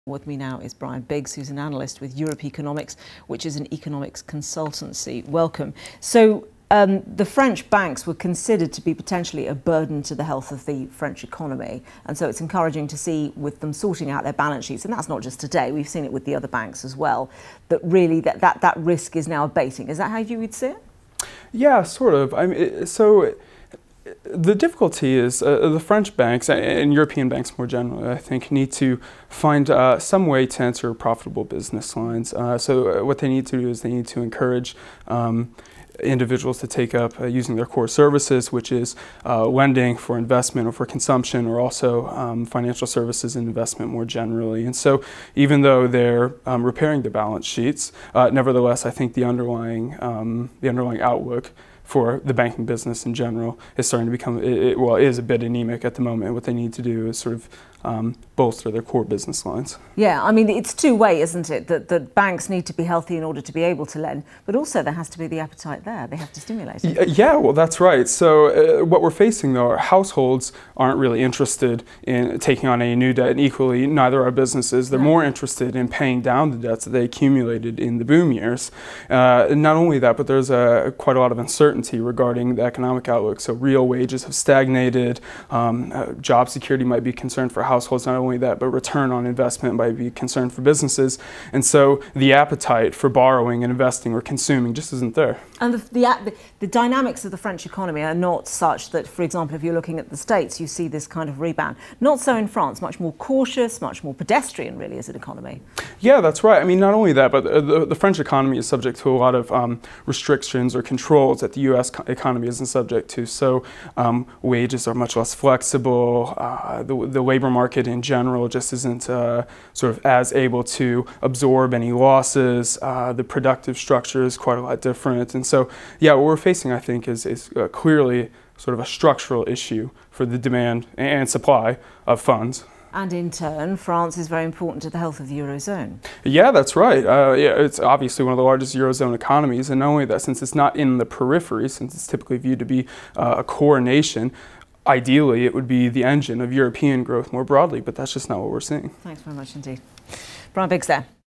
With me now is Brian Biggs, who's an analyst with Europe Economics, which is an economics consultancy. Welcome. So the French banks were considered to be potentially a burden to the health of the French economy. And so it's encouraging to see with them sorting out their balance sheets, and that's not just today, we've seen it with the other banks as well, that really that risk is now abating. Is that how you would see it? Yeah, sort of. I mean, so the difficulty is the French banks and European banks more generally, I think, need to find some way to enter profitable business lines. So what they need to do is they need to encourage individuals to take up using their core services, which is lending for investment or for consumption, or also financial services and investment more generally. And so even though they're repairing their balance sheets, nevertheless, I think the underlying outlook for the banking business in general is starting to become, is a bit anemic at the moment. What they need to do is sort of bolster their core business lines. Yeah, I mean, it's two-way, isn't it? That banks need to be healthy in order to be able to lend, but also there has to be the appetite there. They have to stimulate it. Yeah, well, that's right. So what we're facing, though, are households aren't really interested in taking on any new debt, and equally, neither are businesses. They're more interested in paying down the debts that they accumulated in the boom years. Not only that, but there's quite a lot of uncertainty regarding the economic outlook. So real wages have stagnated. Job security might be a concern for households. Not only that, but return on investment might be a concern for businesses. And so the appetite for borrowing and investing or consuming just isn't there. And the dynamics of the French economy are not such that, for example, if you're looking at the States, you see this kind of rebound. Not so in France, much more cautious, much more pedestrian, really, as an economy. Yeah, that's right. I mean, not only that, but the French economy is subject to a lot of restrictions or controls that the U.S. economy isn't subject to. So wages are much less flexible. The labor market in general just isn't sort of as able to absorb any losses. The productive structure is quite a lot different. And so, yeah, what we're facing, I think, is clearly sort of a structural issue for the demand and supply of funds. And in turn, France is very important to the health of the Eurozone. Yeah, that's right. Yeah, it's obviously one of the largest Eurozone economies, and not only that, since it's not in the periphery, since it's typically viewed to be a core nation, ideally it would be the engine of European growth more broadly, but that's just not what we're seeing. Thanks very much indeed. Brian Biggs there.